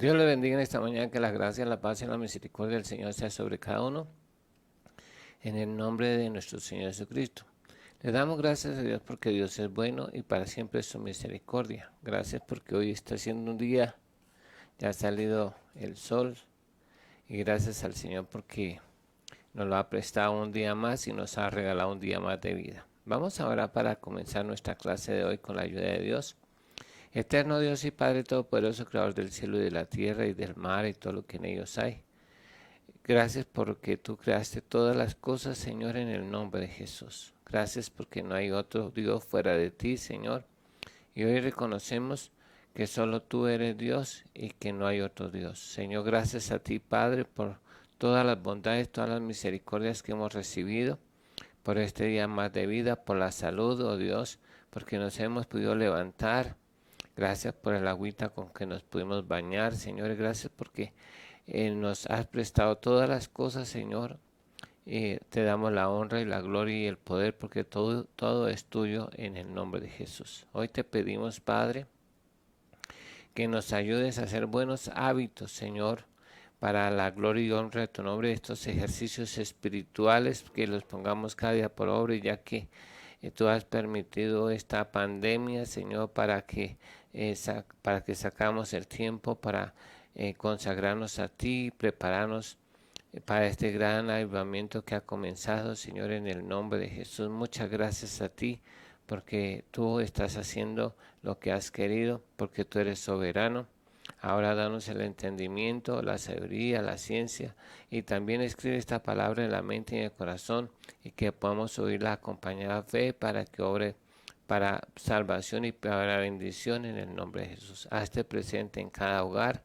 Dios le bendiga en esta mañana, que la gracia, la paz y la misericordia del Señor sea sobre cada uno, en el nombre de nuestro Señor Jesucristo. Le damos gracias a Dios porque Dios es bueno y para siempre es su misericordia. Gracias porque hoy está siendo un día, ya ha salido el sol, y gracias al Señor porque nos lo ha prestado un día más y nos ha regalado un día más de vida. Vamos ahora para comenzar nuestra clase de hoy con la ayuda de Dios. Eterno Dios y Padre Todopoderoso, Creador del cielo y de la tierra y del mar y todo lo que en ellos hay. Gracias porque tú creaste todas las cosas, Señor, en el nombre de Jesús. Gracias porque no hay otro Dios fuera de ti, Señor. Y hoy reconocemos que solo tú eres Dios y que no hay otro Dios. Señor, gracias a ti, Padre, por todas las bondades, todas las misericordias que hemos recibido, por este día más de vida, por la salud, oh Dios, porque nos hemos podido levantar. Gracias por el agüita con que nos pudimos bañar, Señor. Gracias porque nos has prestado todas las cosas, Señor. Te damos la honra y la gloria y el poder porque todo es tuyo en el nombre de Jesús. Hoy te pedimos, Padre, que nos ayudes a hacer buenos hábitos, Señor, para la gloria y honra de tu nombre, estos ejercicios espirituales, que los pongamos cada día por obra, ya que tú has permitido esta pandemia, Señor, para que sacamos el tiempo para consagrarnos a ti, prepararnos para este gran avivamiento que ha comenzado, Señor, en el nombre de Jesús. Muchas gracias a ti, porque tú estás haciendo lo que has querido, porque tú eres soberano. Ahora danos el entendimiento, la sabiduría, la ciencia, y también escribe esta palabra en la mente y en el corazón, y que podamos oírla acompañada de fe para que obre para salvación y para bendición en el nombre de Jesús. Hazte presente en cada hogar,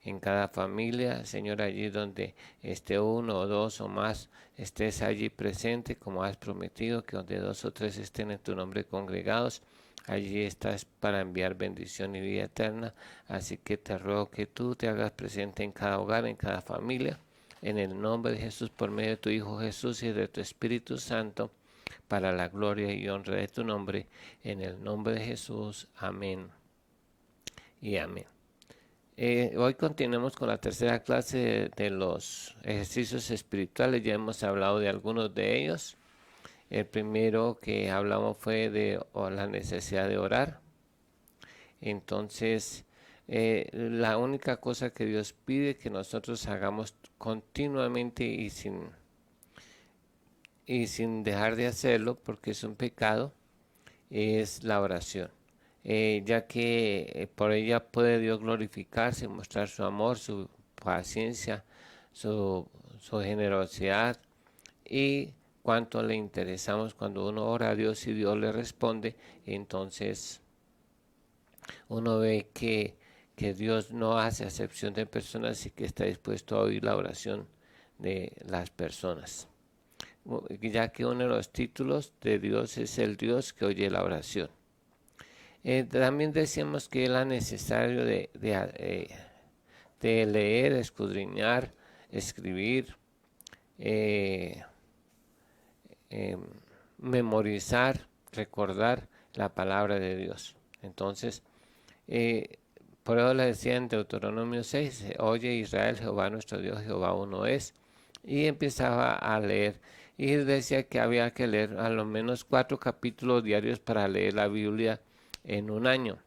en cada familia, Señor, allí donde esté uno o dos o más, estés allí presente, como has prometido, que donde dos o tres estén en tu nombre congregados, allí estás para enviar bendición y vida eterna. Así que te ruego que tú te hagas presente en cada hogar, en cada familia, en el nombre de Jesús, por medio de tu Hijo Jesús y de tu Espíritu Santo, para la gloria y honra de tu nombre, en el nombre de Jesús. Amén y amén. Hoy continuamos con la tercera clase de los ejercicios espirituales. Ya hemos hablado de algunos de ellos. El primero que hablamos fue de la necesidad de orar. Entonces, la única cosa que Dios pide que nosotros hagamos continuamente y sin dejar de hacerlo, porque es un pecado, es la oración, ya que por ella puede Dios glorificarse, mostrar su amor, su paciencia, su, su generosidad y cuánto le interesamos cuando uno ora a Dios y Dios le responde. Entonces uno ve que Dios no hace acepción de personas y que está dispuesto a oír la oración de las personas, ya que uno de los títulos de Dios es el Dios que oye la oración. También decíamos que era necesario de leer, escudriñar, escribir, eh, eh, memorizar, recordar la palabra de Dios. Entonces, eh, por eso le decía en Deuteronomio 6, oye Israel, Jehová nuestro Dios, Jehová uno es. Y empezaba a leer. Y decía que había que leer a lo menos 4 capítulos diarios para leer la Biblia en un año.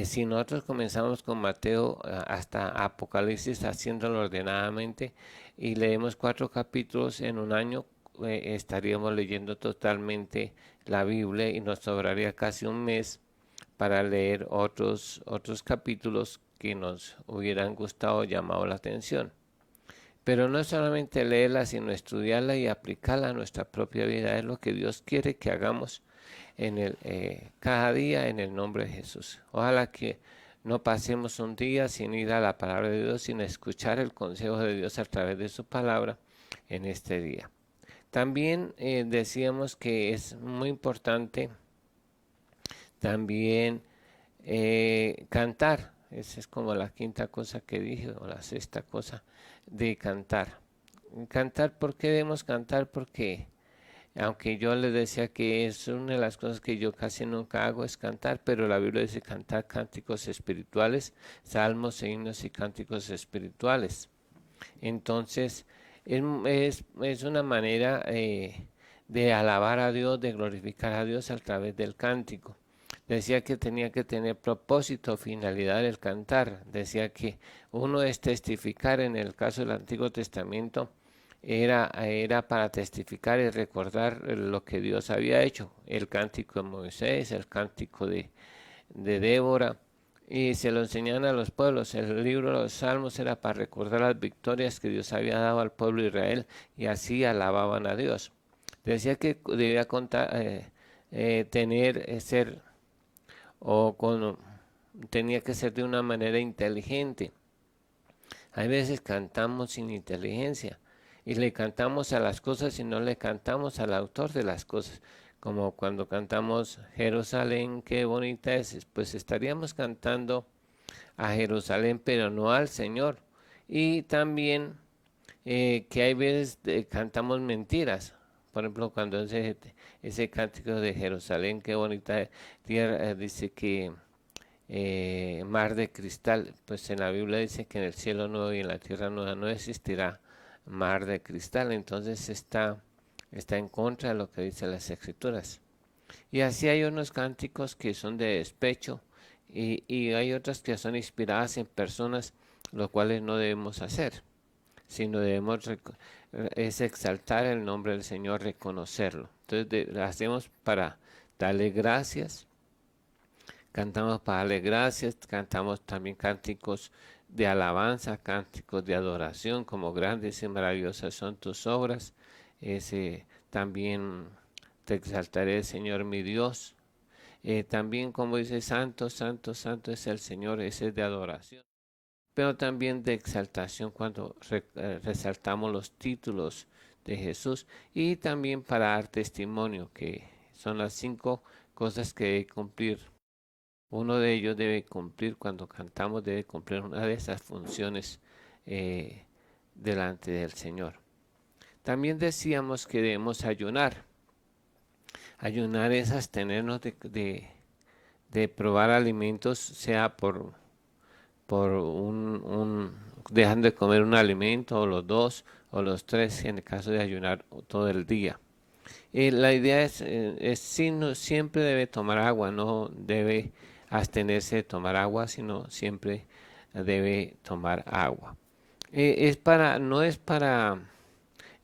Si nosotros comenzamos con Mateo hasta Apocalipsis haciéndolo ordenadamente y leemos 4 capítulos en un año, estaríamos leyendo totalmente la Biblia y nos sobraría casi un mes para leer otros capítulos que nos hubieran gustado o llamado la atención. Pero no es solamente leerla, sino estudiarla y aplicarla a nuestra propia vida. Es lo que Dios quiere que hagamos cada día en el nombre de Jesús. Ojalá que no pasemos un día sin ir a la palabra de Dios, sin escuchar el consejo de Dios a través de su palabra en este día. También decíamos que es muy importante también cantar. Esa es como la quinta cosa que dije, o la sexta cosa, de cantar. Cantar, ¿por qué debemos cantar? Porque Aunque yo les decía que es una de las cosas que yo casi nunca hago es cantar, pero la Biblia dice cantar cánticos espirituales, salmos, himnos y cánticos espirituales. Entonces, es una manera de alabar a Dios, de glorificar a Dios a través del cántico. Decía que tenía que tener propósito, finalidad el cantar. Decía que uno es testificar, en el caso del Antiguo Testamento, era para testificar y recordar lo que Dios había hecho. El cántico de Moisés, el cántico de Débora, y se lo enseñaban a los pueblos. El libro de los Salmos era para recordar las victorias que Dios había dado al pueblo de Israel y así alababan a Dios. Decía que debía contar, ser o con, tenía que ser de una manera inteligente. Hay veces cantamos sin inteligencia y le cantamos a las cosas y no le cantamos al autor de las cosas. Como cuando cantamos Jerusalén, qué bonita es, pues estaríamos cantando a Jerusalén, pero no al Señor. Y también que hay veces cantamos mentiras. Por ejemplo, cuando ese cántico de Jerusalén, qué bonita tierra, dice que mar de cristal, pues en la Biblia dice que en el cielo nuevo y en la tierra nueva no existirá mar de cristal, entonces está en contra de lo que dicen las escrituras. Y así hay unos cánticos que son de despecho y hay otras que son inspiradas en personas, lo cuales no debemos hacer, sino debemos es exaltar el nombre del Señor, reconocerlo. Entonces hacemos para darle gracias. Cantamos para darle gracias, cantamos también cánticos de alabanza, cánticos de adoración, como grandes y maravillosas son tus obras. También te exaltaré, Señor mi Dios. También como dice, santo, santo, santo es el Señor, ese es de adoración. Pero también de exaltación cuando resaltamos los títulos de Jesús y también para dar testimonio, que son las 5 cosas que debe cumplir. Uno de ellos debe cumplir, cuando cantamos, debe cumplir una de esas funciones eh, delante del Señor. También decíamos que debemos ayunar. Ayunar es abstenernos de probar alimentos, sea por dejando de comer un alimento, o los dos, o los tres, en el caso de ayunar todo el día. La idea es siempre debe tomar agua, no debe abstenerse de tomar agua, sino siempre debe tomar agua. No es para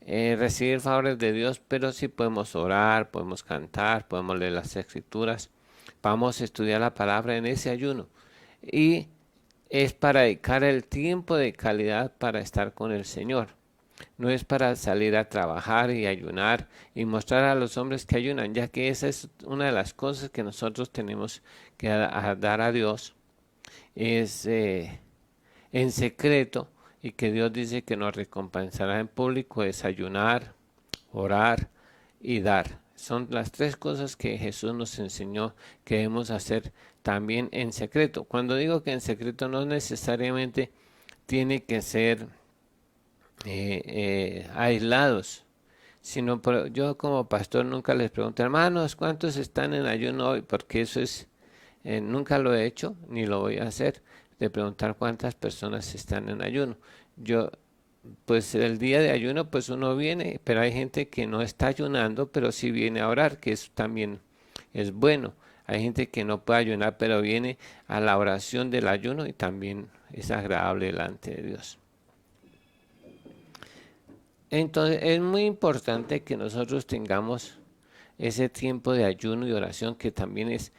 recibir favores de Dios, pero sí podemos orar, podemos cantar, podemos leer las escrituras, vamos a estudiar la palabra en ese ayuno. Y es para dedicar el tiempo de calidad para estar con el Señor. No es para salir a trabajar y ayunar y mostrar a los hombres que ayunan, ya que esa es una de las cosas que nosotros tenemos que dar a Dios, es en secreto, y que Dios dice que nos recompensará en público, es ayunar, orar y dar. Son las 3 cosas que Jesús nos enseñó que debemos hacer también en secreto. Cuando digo que en secreto, no necesariamente tiene que ser aislados, sino yo como pastor nunca les pregunto, hermanos, ¿cuántos están en ayuno hoy? Porque eso nunca lo he hecho ni lo voy a hacer, de preguntar cuántas personas están en ayuno. Yo, pues el día de ayuno, pues uno viene, pero hay gente que no está ayunando, pero sí viene a orar, que eso también es bueno. Hay gente que no puede ayunar, pero viene a la oración del ayuno y también es agradable delante de Dios. Entonces es muy importante que nosotros tengamos ese tiempo de ayuno y oración, que también es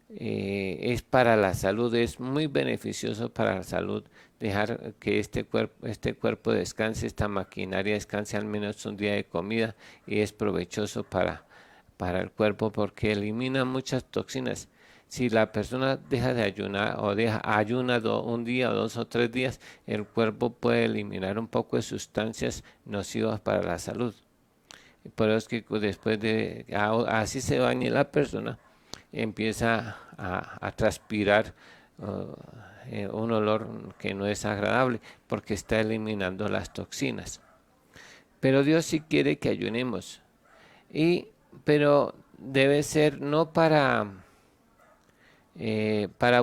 es para la salud, es muy beneficioso para la salud dejar que este cuerpo descanse, esta maquinaria descanse al menos un día de comida, y es provechoso para el cuerpo porque elimina muchas toxinas. Si la persona deja de ayunar o ayuna un día o 2 o 3 días, el cuerpo puede eliminar un poco de sustancias nocivas para la salud. Por eso es que después de así se bañe la persona, empieza a transpirar un olor que no es agradable porque está eliminando las toxinas. Pero Dios sí quiere que ayunemos. Pero debe ser no para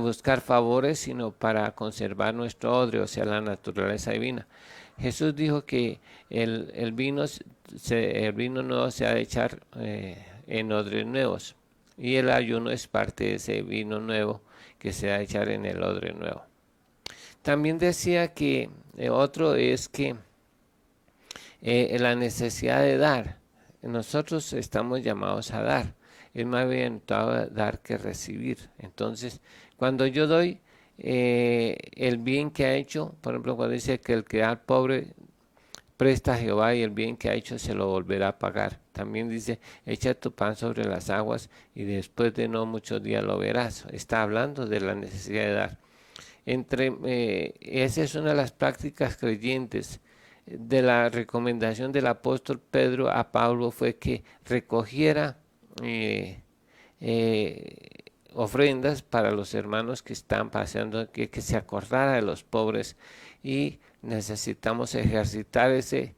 buscar favores, sino para conservar nuestro odre, o sea, la naturaleza divina. Jesús dijo que el vino nuevo se ha de echar en odres nuevos, y el ayuno es parte de ese vino nuevo que se ha de echar en el odre nuevo. También decía que otro es que la necesidad de dar. Nosotros estamos llamados a dar. Es más bienaventurado dar que recibir. Entonces, cuando yo doy el bien que ha hecho, por ejemplo, cuando dice que el que da al pobre presta a Jehová y el bien que ha hecho se lo volverá a pagar. También dice, echa tu pan sobre las aguas y después de no muchos días lo verás. Está hablando de la necesidad de dar. Esa es una de las prácticas creyentes. De la recomendación del apóstol Pedro a Pablo fue que recogiera ofrendas para los hermanos que están paseando, que se acordara de los pobres, y necesitamos ejercitar esa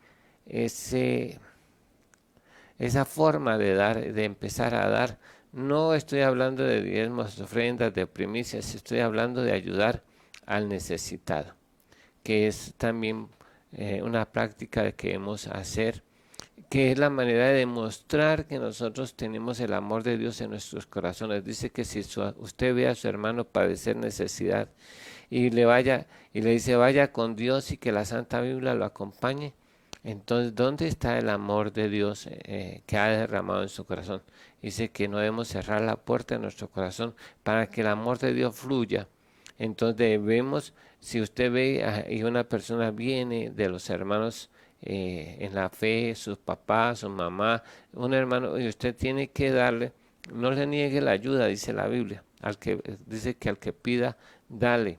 forma de dar, de empezar a dar. No estoy hablando de diezmos, ofrendas, de primicias, estoy hablando de ayudar al necesitado, que es también una práctica que debemos hacer, que es la manera de demostrar que nosotros tenemos el amor de Dios en nuestros corazones. Dice que si usted ve a su hermano padecer necesidad y le dice vaya con Dios y que la Santa Biblia lo acompañe, entonces ¿dónde está el amor de Dios que ha derramado en su corazón? Dice que no debemos cerrar la puerta de nuestro corazón para que el amor de Dios fluya. Entonces debemos, si usted ve y una persona viene de los hermanos en la fe, sus papás, su mamá, un hermano, y usted tiene que darle, no le niegue la ayuda, dice la Biblia, dice que al que pida, dale.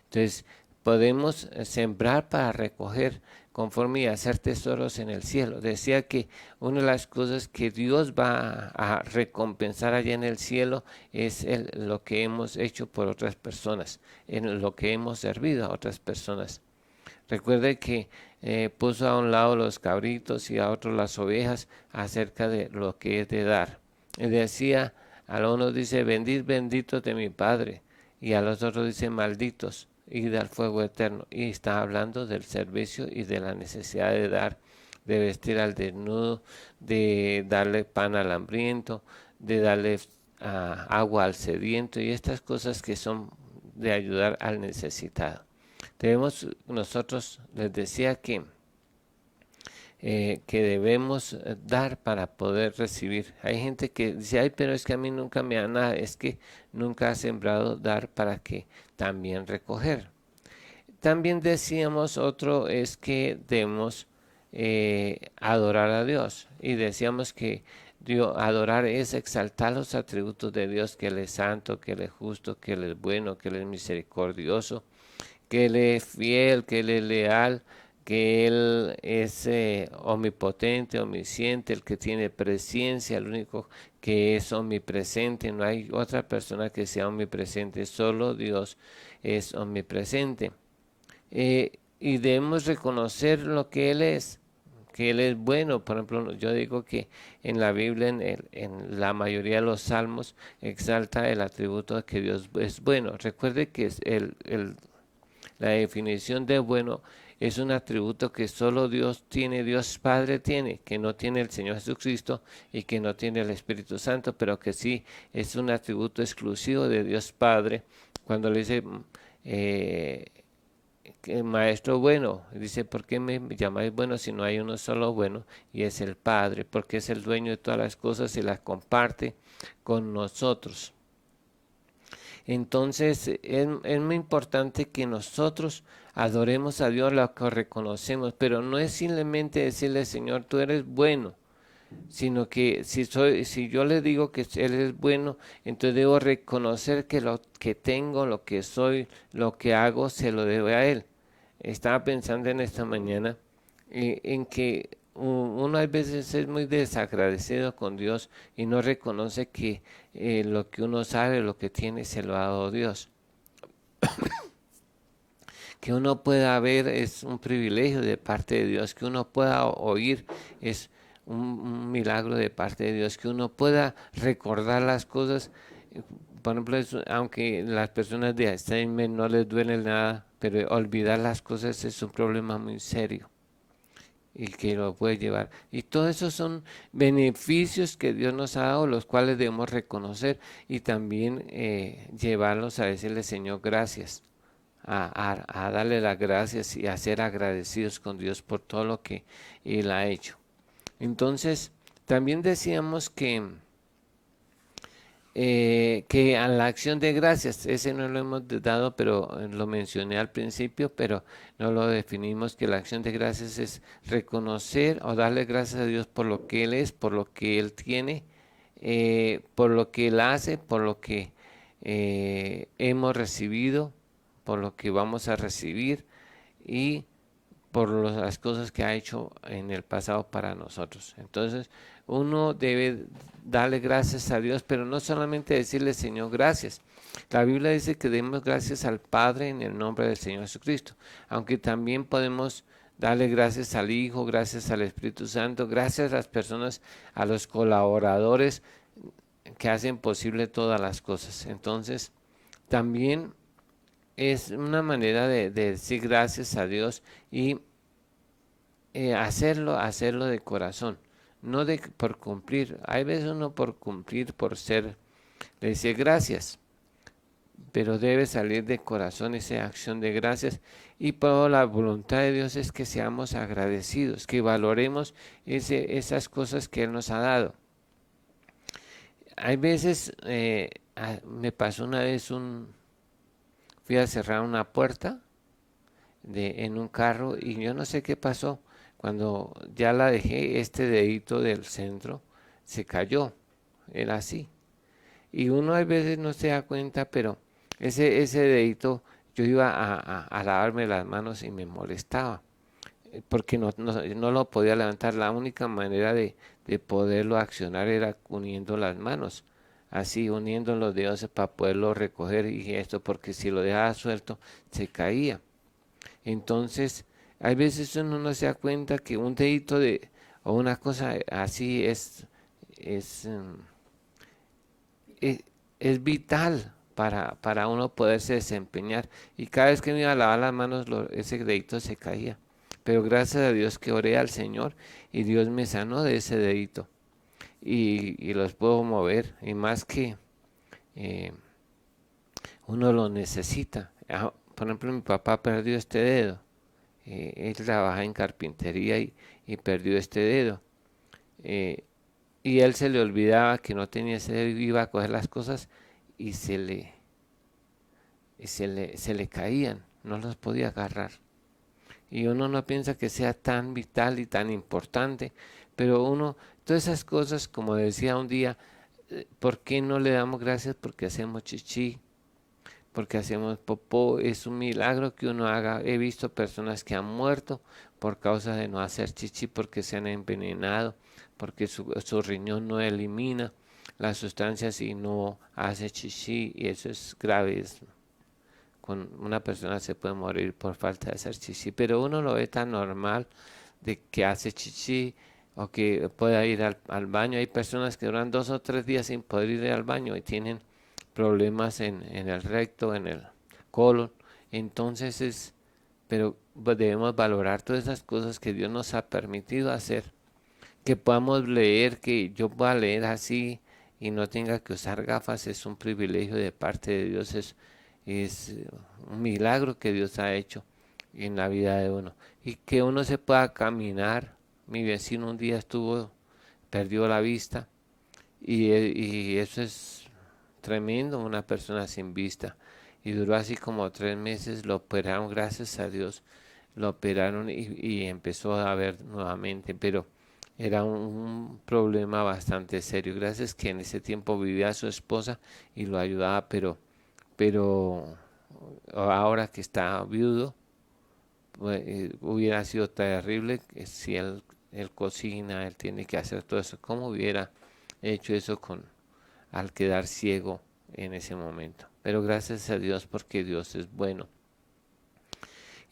Entonces podemos sembrar para recoger conforme y hacer tesoros en el cielo. Decía que una de las cosas que Dios va a recompensar allá en el cielo es lo que hemos hecho por otras personas, en lo que hemos servido a otras personas. Recuerde que puso a un lado los cabritos y a otro las ovejas acerca de lo que es de dar. Y decía, a unos dice, benditos de mi Padre, y a los otros dice, malditos, y al fuego eterno. Y está hablando del servicio y de la necesidad de dar, de vestir al desnudo, de darle pan al hambriento, de darle agua al sediento, y estas cosas que son de ayudar al necesitado. Nosotros les decía que debemos dar para poder recibir. Hay gente que dice, ay, pero es que a mí nunca me da nada. Es que nunca ha sembrado dar para que también recoger. También decíamos otro es que debemos adorar a Dios. Y decíamos que adorar es exaltar los atributos de Dios, que Él es santo, que Él es justo, que Él es bueno, que Él es misericordioso, que Él es fiel, que Él es leal, que Él es omnipotente, omnisciente, el que tiene presencia, el único que es omnipresente. No hay otra persona que sea omnipresente, solo Dios es omnipresente. Y debemos reconocer lo que Él es, que Él es bueno. Por ejemplo, yo digo que en la Biblia, en la mayoría de los salmos, exalta el atributo de que Dios es bueno. Recuerde que la definición de bueno es un atributo que solo Dios tiene, Dios Padre tiene, que no tiene el Señor Jesucristo y que no tiene el Espíritu Santo, pero que sí es un atributo exclusivo de Dios Padre. Cuando le dice maestro bueno, dice, ¿por qué me llamáis bueno si no hay uno solo bueno? Y es el Padre, porque es el dueño de todas las cosas y las comparte con nosotros. Entonces es muy importante que nosotros adoremos a Dios, lo que reconocemos, pero no es simplemente decirle, Señor, tú eres bueno, sino que si yo le digo que Él es bueno, entonces debo reconocer que lo que tengo, lo que soy, lo que hago, se lo debo a Él. Estaba pensando en esta mañana en que uno a veces es muy desagradecido con Dios y no reconoce que lo que uno sabe, lo que tiene, se lo ha dado Dios. Que uno pueda ver es un privilegio de parte de Dios, que uno pueda oír es un milagro de parte de Dios, que uno pueda recordar las cosas. Por ejemplo, aunque las personas de Alzheimer no les duele nada, pero olvidar las cosas es un problema muy serio y que lo puede llevar. Y todos esos son beneficios que Dios nos ha dado, los cuales debemos reconocer y también llevarlos a decirle, Señor, gracias, a darle las gracias y a ser agradecidos con Dios por todo lo que Él ha hecho. Entonces, también decíamos que a la acción de gracias, ese no lo hemos dado, pero lo mencioné al principio, pero no lo definimos, que la acción de gracias es reconocer o darle gracias a Dios por lo que Él es, por lo que Él tiene, por lo que Él hace, por lo que hemos recibido, por lo que vamos a recibir y por las cosas que ha hecho en el pasado para nosotros. Entonces, uno debe darle gracias a Dios, pero no solamente decirle, Señor, gracias. La Biblia dice que demos gracias al Padre en el nombre del Señor Jesucristo, aunque también podemos darle gracias al Hijo, gracias al Espíritu Santo, gracias a las personas, a los colaboradores que hacen posible todas las cosas. Entonces, también es una manera de decir gracias a Dios y hacerlo de corazón, no por cumplir. Hay veces uno por cumplir, por ser, le dice gracias, pero debe salir de corazón esa acción de gracias. Y por la voluntad de Dios es que seamos agradecidos, que valoremos esas cosas que Él nos ha dado. Hay veces, me pasó una vez fui a cerrar una puerta en un carro y yo no sé qué pasó. Cuando ya la dejé, este dedito del centro se cayó. Era así. Y uno a veces no se da cuenta, pero ese dedito, yo iba a lavarme las manos y me molestaba, porque no lo podía levantar. La única manera de poderlo accionar era uniendo las manos, así uniendo los dedos para poderlo recoger y esto, porque si lo dejaba suelto se caía. Entonces, hay veces uno no se da cuenta que un dedito o una cosa así es, mm, es, es vital para uno poderse desempeñar. Y cada vez que me iba a lavar las manos, ese dedito se caía. Pero gracias a Dios que oré al Señor y Dios me sanó de ese dedito. Y los puedo mover. Y más que eh, uno lo necesita. Por ejemplo, mi papá perdió este dedo. Él trabaja en carpintería y perdió este dedo. Eh, y él se le olvidaba que no tenía ese dedo, iba a coger las cosas y se le caían, no los podía agarrar. Y uno no piensa que sea tan vital y tan importante, pero todas esas cosas, como decía un día, ¿por qué no le damos gracias? Porque hacemos chichi, porque hacemos popó, es un milagro que uno haga. He visto personas que han muerto por causa de no hacer chichi porque se han envenenado, porque su riñón no elimina las sustancias y no hace chichi, y eso es grave. Con una persona se puede morir por falta de hacer chichi, pero uno lo ve tan normal de que hace chichi o que pueda ir al baño. Hay personas que duran 2 o 3 días sin poder ir al baño y tienen problemas en el recto, en el colon. Entonces pero debemos valorar todas esas cosas que Dios nos ha permitido hacer, que podamos leer, que yo pueda leer así y no tenga que usar gafas, es un privilegio de parte de Dios, es un milagro que Dios ha hecho en la vida de uno. Y que uno se pueda caminar. Mi vecino un día perdió la vista y eso es tremendo, una persona sin vista. Y duró así como 3 meses, lo operaron, gracias a Dios, lo operaron y empezó a ver nuevamente, pero era un problema bastante serio. Gracias que en ese tiempo vivía su esposa y lo ayudaba, pero ahora que está viudo, pues, hubiera sido terrible si él cocina, él tiene que hacer todo eso. ¿Cómo hubiera hecho eso al quedar ciego en ese momento? Pero gracias a Dios porque Dios es bueno.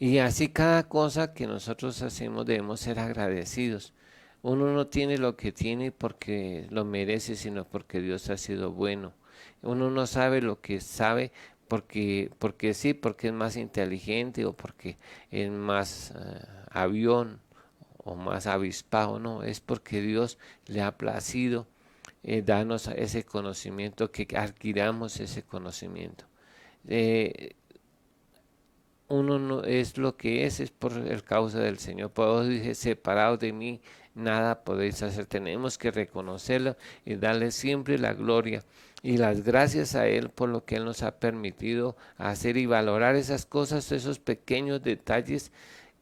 Y así cada cosa que nosotros hacemos debemos ser agradecidos. Uno no tiene lo que tiene porque lo merece, sino porque Dios ha sido bueno. Uno no sabe lo que sabe porque sí, porque es más inteligente o porque es más avión o más avispado, no, es porque Dios le ha placido darnos ese conocimiento, que adquiramos ese conocimiento. Eh, Uno no es lo que es por el causa del Señor. Por eso dije, separados de mí, nada podéis hacer. Tenemos que reconocerlo y darle siempre la gloria y las gracias a Él por lo que Él nos ha permitido hacer y valorar esas cosas, esos pequeños detalles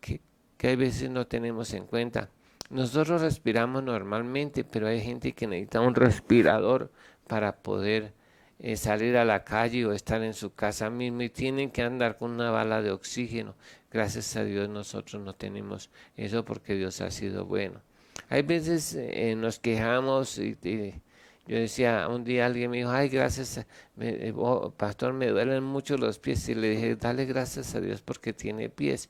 que, que a veces no tenemos en cuenta. Nosotros respiramos normalmente, pero hay gente que necesita un respirador para poder salir a la calle o estar en su casa mismo y tienen que andar con una bala de oxígeno. Gracias a Dios nosotros no tenemos eso porque Dios ha sido bueno. Hay veces nos quejamos y yo decía, un día alguien me dijo, ay, gracias, pastor, me duelen mucho los pies. Y le dije, dale gracias a Dios porque tiene pies.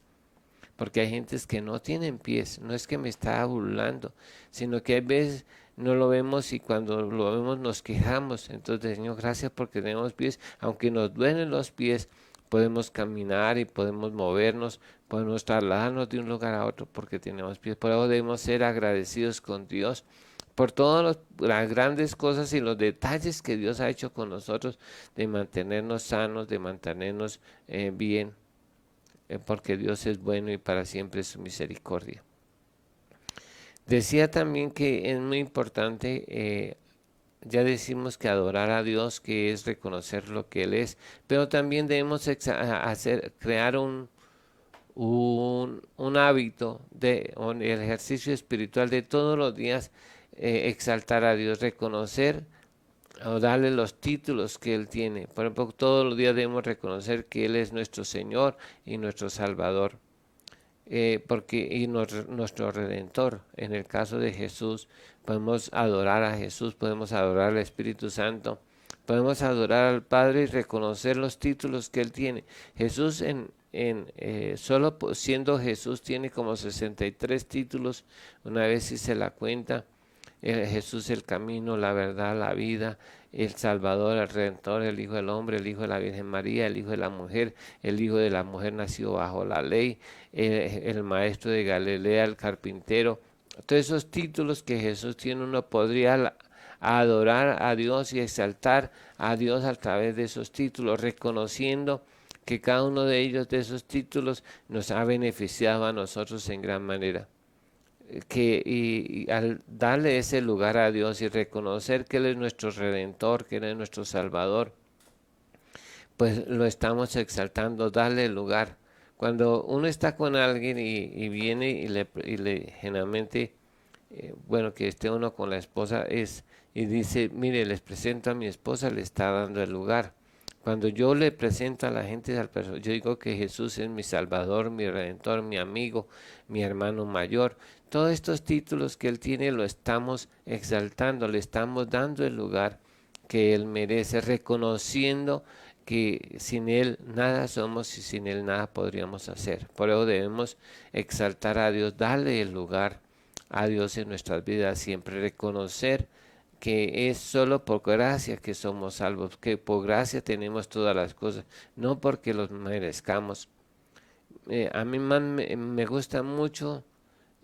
Porque hay gentes que no tienen pies. No es que me está burlando, sino que hay veces no lo vemos y cuando lo vemos nos quejamos. Entonces, Señor, gracias porque tenemos pies. Aunque nos duelen los pies, podemos caminar y podemos movernos, podemos trasladarnos de un lugar a otro porque tenemos pies. Por eso debemos ser agradecidos con Dios por todas las grandes cosas y los detalles que Dios ha hecho con nosotros de mantenernos sanos, de mantenernos bien, porque Dios es bueno y para siempre es su misericordia. Decía también que es muy importante, ya decimos que adorar a Dios, que es reconocer lo que Él es, pero también debemos crear un hábito de un ejercicio espiritual de todos los días, exaltar a Dios, reconocer o darle los títulos que Él tiene. Por ejemplo, todos los días debemos reconocer que Él es nuestro Señor y nuestro Salvador, y nuestro Redentor. En el caso de Jesús, podemos adorar a Jesús, podemos adorar al Espíritu Santo, podemos adorar al Padre y reconocer los títulos que Él tiene. Jesús solo siendo Jesús tiene como 63 títulos, una vez si se la cuenta. Jesús el camino, la verdad, la vida, el Salvador, el Redentor, el Hijo del Hombre, el Hijo de la Virgen María, el Hijo de la Mujer, el Hijo de la Mujer nacido bajo la ley, el Maestro de Galilea, el Carpintero. Todos esos títulos que Jesús tiene, uno podría adorar a Dios y exaltar a Dios a través de esos títulos, reconociendo que cada uno de ellos, de esos títulos, nos ha beneficiado a nosotros en gran manera. Y al darle ese lugar a Dios y reconocer que Él es nuestro Redentor, que Él es nuestro Salvador, pues lo estamos exaltando, darle el lugar. Cuando uno está con alguien y viene y le generalmente, bueno, que esté uno con la esposa y dice, mire, les presento a mi esposa, le está dando el lugar. Cuando yo le presento a la gente, yo digo que Jesús es mi Salvador, mi Redentor, mi amigo, mi hermano mayor. Todos estos títulos que Él tiene lo estamos exaltando, le estamos dando el lugar que Él merece, reconociendo que sin Él nada somos y sin Él nada podríamos hacer. Por eso debemos exaltar a Dios, darle el lugar a Dios en nuestras vidas, siempre reconocer que es solo por gracia que somos salvos, que por gracia tenemos todas las cosas, no porque los merezcamos. A mí más me gusta mucho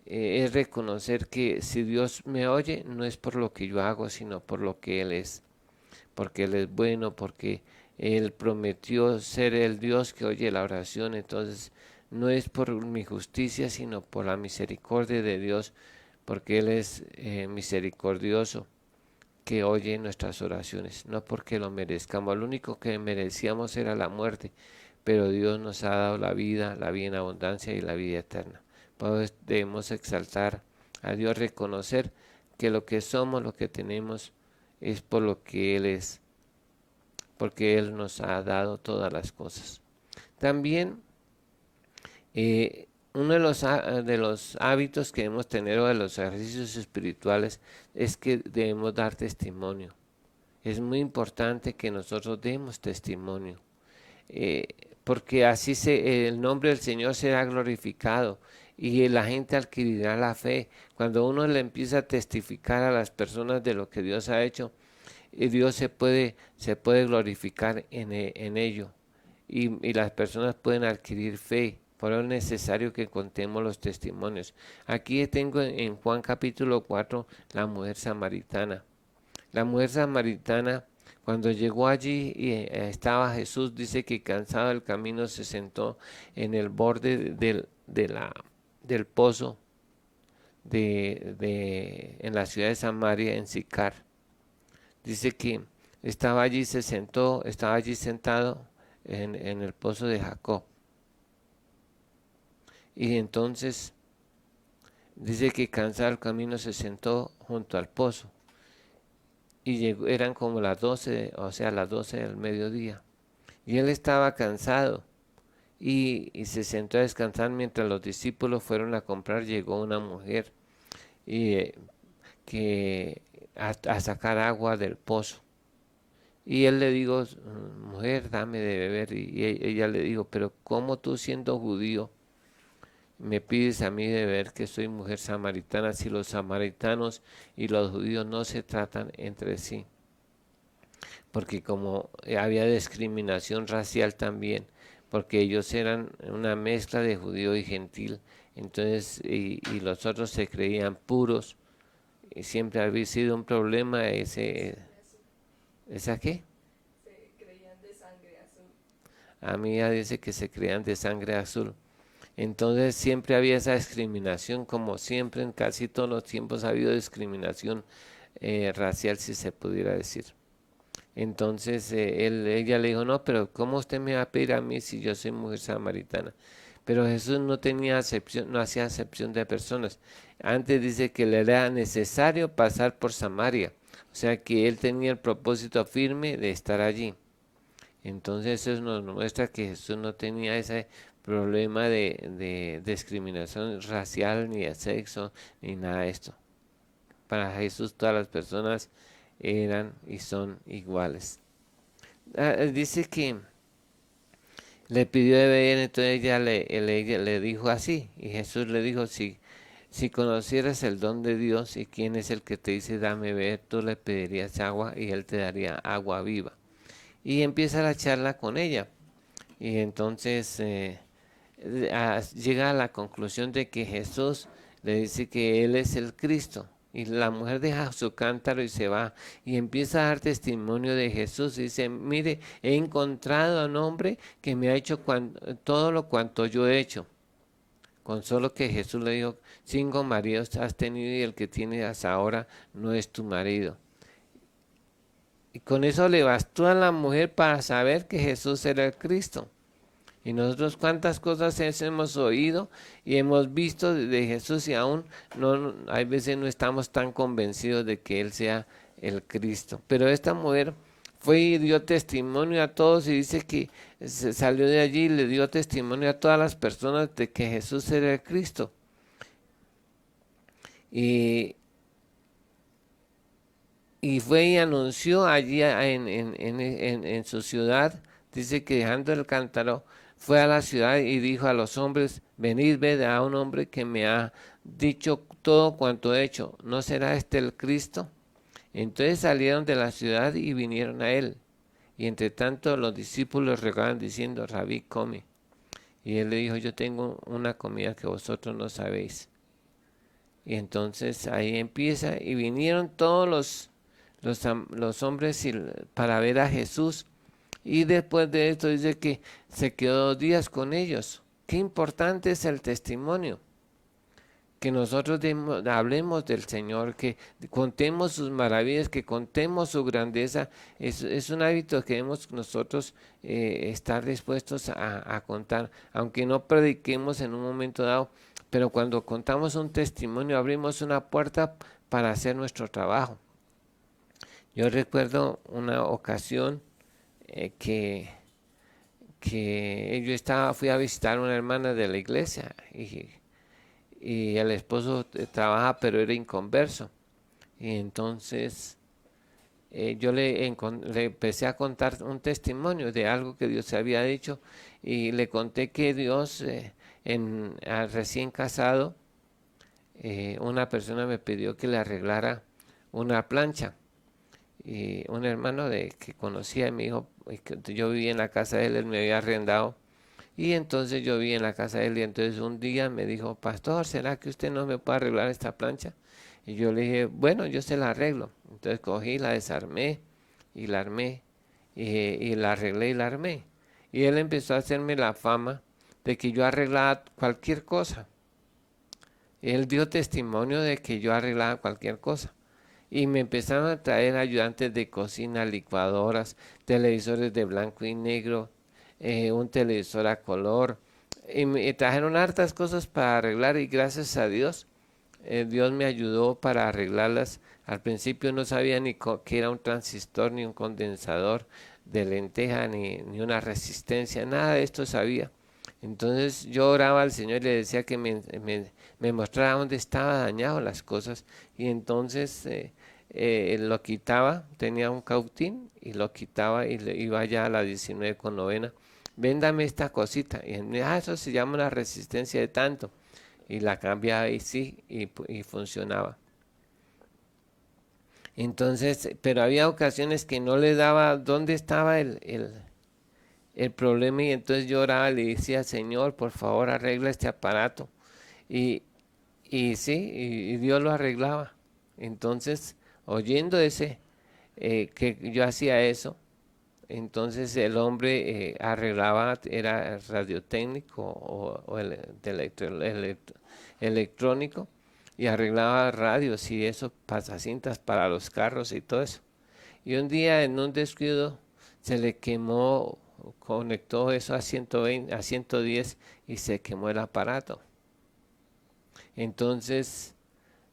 es reconocer que si Dios me oye, no es por lo que yo hago, sino por lo que Él es, porque Él es bueno, porque Él prometió ser el Dios que oye la oración. Entonces no es por mi justicia, sino por la misericordia de Dios, porque Él es misericordioso, que oye nuestras oraciones, no porque lo merezcamos. Lo único que merecíamos era la muerte, pero Dios nos ha dado la vida en abundancia y la vida eterna. Pues debemos exaltar a Dios, reconocer que lo que somos, lo que tenemos, es por lo que Él es, porque Él nos ha dado todas las cosas. También uno de los hábitos que debemos tener o de los ejercicios espirituales es que debemos dar testimonio. Es muy importante que nosotros demos testimonio. porque así el nombre del Señor será glorificado y la gente adquirirá la fe. Cuando uno le empieza a testificar a las personas de lo que Dios ha hecho, y Dios se puede glorificar en ello y las personas pueden adquirir fe. Por eso es necesario que contemos los testimonios. Aquí tengo en Juan capítulo 4 la mujer samaritana. La mujer samaritana, cuando llegó allí y estaba Jesús, dice que cansado del camino se sentó en el borde del pozo en la ciudad de Samaria, en Sicar. Dice que estaba allí, se sentó, estaba allí sentado en el pozo de Jacob. Y entonces dice que cansado el camino se sentó junto al pozo. Y eran como las 12, o sea, las 12 del mediodía. Y él estaba cansado y se sentó a descansar mientras los discípulos fueron a comprar. Llegó una mujer y, que a sacar agua del pozo. Y él le dijo, mujer, dame de beber. Y ella le dijo, pero ¿cómo tú siendo judío me pides a mí de beber que soy mujer samaritana si los samaritanos y los judíos no se tratan entre sí? Porque como había discriminación racial también, porque ellos eran una mezcla de judío y gentil, entonces y los otros se creían puros, y siempre había sido un problema ¿esa qué? Se creían de sangre azul. A mí ya dice que se creían de sangre azul. Entonces siempre había esa discriminación, como siempre en casi todos los tiempos ha habido discriminación racial, si se pudiera decir. Entonces ella le dijo, no, pero ¿cómo usted me va a pedir a mí si yo soy mujer samaritana? Pero Jesús no tenía acepción, no hacía acepción de personas. Antes dice que le era necesario pasar por Samaria. O sea que él tenía el propósito firme de estar allí. Entonces eso nos muestra que Jesús no tenía ese problema de discriminación racial, ni de sexo, ni nada de esto. Para Jesús todas las personas eran y son iguales. Dice que le pidió de beber, entonces ella le dijo así, y Jesús le dijo, si conocieras el don de Dios y quién es el que te dice dame beber, tú le pedirías agua y él te daría agua viva. Y empieza la charla con ella, y entonces llega a la conclusión de que Jesús le dice que Él es el Cristo. Y la mujer deja su cántaro y se va y empieza a dar testimonio de Jesús. Y dice, mire, he encontrado a un hombre que me ha hecho todo lo cuanto yo he hecho. Con solo que Jesús le dijo, 5 maridos has tenido y el que tienes hasta ahora no es tu marido. Y con eso le bastó a la mujer para saber que Jesús era el Cristo. Y nosotros cuántas cosas hemos oído y hemos visto de Jesús y aún hay veces no estamos tan convencidos de que Él sea el Cristo. Pero esta mujer fue y dio testimonio a todos y dice que se salió de allí y le dio testimonio a todas las personas de que Jesús era el Cristo. Y, y fue y anunció allí en su ciudad, dice que dejando el cántaro, fue a la ciudad y dijo a los hombres, venid, ved a un hombre que me ha dicho todo cuanto he hecho, ¿no será este el Cristo? Entonces salieron de la ciudad y vinieron a él. Y entre tanto los discípulos regaban diciendo, Rabí, come. Y él le dijo, yo tengo una comida que vosotros no sabéis. Y entonces ahí empieza, y vinieron todos los hombres para ver a Jesús. Y después de esto dice que se quedó 2 días con ellos. Qué importante es el testimonio. Que nosotros hablemos del Señor, que contemos sus maravillas, que contemos su grandeza. Es un hábito que debemos nosotros estar dispuestos a contar, aunque no prediquemos en un momento dado, pero cuando contamos un testimonio abrimos una puerta para hacer nuestro trabajo. Yo recuerdo una ocasión que yo fui a visitar a una hermana de la iglesia y el esposo trabaja pero era inconverso. Y entonces yo le empecé a contar un testimonio de algo que Dios había dicho y le conté que Dios, recién casado, una persona me pidió que le arreglara una plancha y un hermano que conocía me dijo que yo vivía en la casa de él, él me había arrendado y entonces yo vi en la casa de él y entonces un día me dijo, pastor, ¿será que usted no me puede arreglar esta plancha? Y yo le dije, bueno, yo se la arreglo. Entonces cogí, la desarmé y la armé y la arreglé y la armé. Y él empezó a hacerme la fama de que yo arreglaba cualquier cosa. Él dio testimonio de que yo arreglaba cualquier cosa. Y me empezaron a traer ayudantes de cocina, licuadoras, televisores de blanco y negro, un televisor a color. Y me trajeron hartas cosas para arreglar y gracias a Dios, Dios me ayudó para arreglarlas. Al principio no sabía ni qué era un transistor, ni un condensador de lenteja, ni una resistencia, nada de esto sabía. Entonces yo oraba al Señor y le decía que me mostrara dónde estaba dañado las cosas y entonces lo quitaba, tenía un cautín y lo quitaba y le iba ya a la 19 con novena, véndame esta cosita y eso se llama una resistencia de tanto y la cambiaba y sí y funcionaba. Entonces, pero había ocasiones que no le daba dónde estaba el problema y entonces yo oraba y le decía, Señor, por favor arregla este aparato. Y, y sí, y Dios lo arreglaba. Entonces, oyendo que yo hacía eso, entonces el hombre arreglaba, era radiotécnico o electrónico, y arreglaba radios y eso, pasacintas para los carros y todo eso. Y un día en un descuido se le quemó, conectó eso a 120, a 110 y se quemó el aparato. Entonces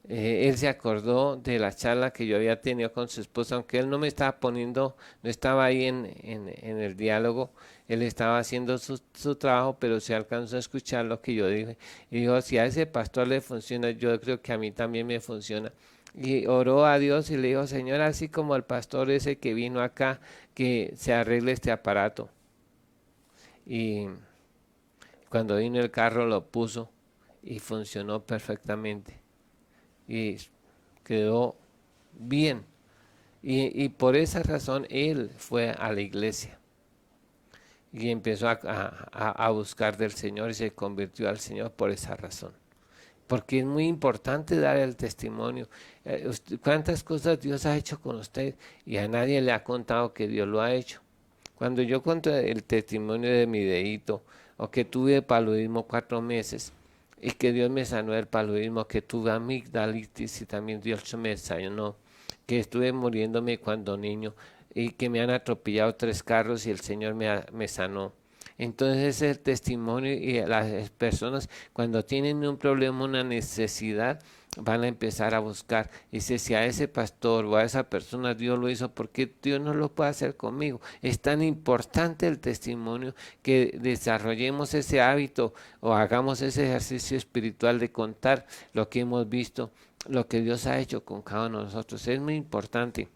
él se acordó de la charla que yo había tenido con su esposa, aunque él no me estaba poniendo, no estaba ahí en el diálogo, él estaba haciendo su trabajo, pero se alcanzó a escuchar lo que yo dije. Y dijo, si a ese pastor le funciona, yo creo que a mí también me funciona. Y oró a Dios y le dijo, Señor, así como el pastor ese que vino acá, que se arregle este aparato. Y cuando vino el carro lo puso y funcionó perfectamente. Y quedó bien. Y por esa razón él fue a la iglesia y empezó a buscar del Señor y se convirtió al Señor por esa razón. Porque es muy importante dar el testimonio. ¿Cuántas cosas Dios ha hecho con usted y a nadie le ha contado que Dios lo ha hecho? Cuando yo cuento el testimonio de mi dedito o que tuve paludismo 4 meses y que Dios me sanó del paludismo, que tuve amigdalitis y también Dios me sanó, que estuve muriéndome cuando niño y que me han atropellado 3 carros y el Señor me sanó. Entonces el testimonio y las personas cuando tienen un problema, una necesidad, van a empezar a buscar. Dice, si a ese pastor o a esa persona Dios lo hizo, ¿por qué Dios no lo puede hacer conmigo? Es tan importante el testimonio que desarrollemos ese hábito o hagamos ese ejercicio espiritual de contar lo que hemos visto, lo que Dios ha hecho con cada uno de nosotros. Es muy importante.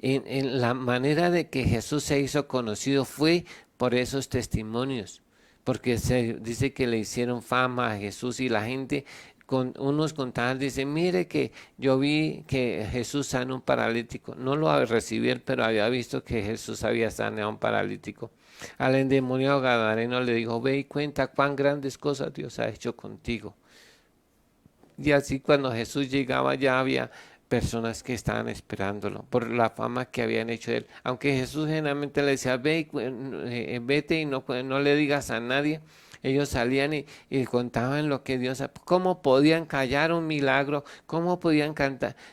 En la manera de que Jesús se hizo conocido fue por esos testimonios, porque se dice que le hicieron fama a Jesús y la gente unos contaban, dicen, mire que yo vi que Jesús sanó un paralítico, no lo recibí, pero había visto que Jesús había sanado a un paralítico. Al endemoniado gadareno le dijo, ve y cuenta cuán grandes cosas Dios ha hecho contigo. Y así cuando Jesús llegaba ya había personas que estaban esperándolo por la fama que habían hecho de él. Aunque Jesús generalmente le decía, vete y no le digas a nadie. Ellos salían y contaban lo que Dios, cómo podían callar un milagro, cómo podían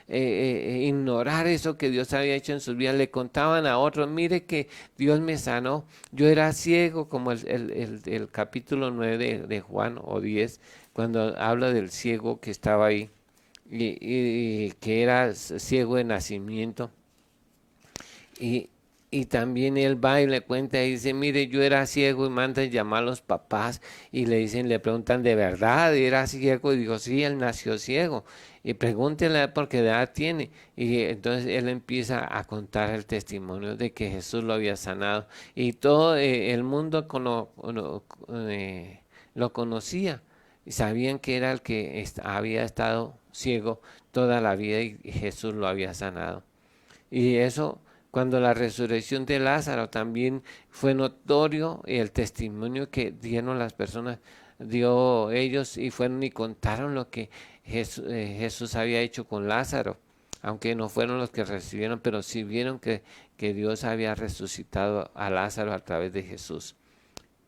ignorar eso que Dios había hecho en sus vidas. Le contaban a otros, mire que Dios me sanó. Yo era ciego, como el capítulo 9 de Juan o 10, cuando habla del ciego que estaba ahí y que era ciego de nacimiento. Y Y también él va y le cuenta y dice, mire, yo era ciego, y mandan llamar a los papás y le dicen, le preguntan, ¿de verdad era ciego? Y digo, sí, él nació ciego. Y pregúntele por qué edad tiene. Y entonces él empieza a contar el testimonio de que Jesús lo había sanado. Y todo el mundo lo conocía. Y sabían que era el que había estado ciego toda la vida y Jesús lo había sanado. Y eso, cuando la resurrección de Lázaro también fue notorio, el testimonio que dieron las personas, dio ellos y fueron y contaron lo que Jesús había hecho con Lázaro, aunque no fueron los que recibieron, pero sí vieron que Dios había resucitado a Lázaro a través de Jesús.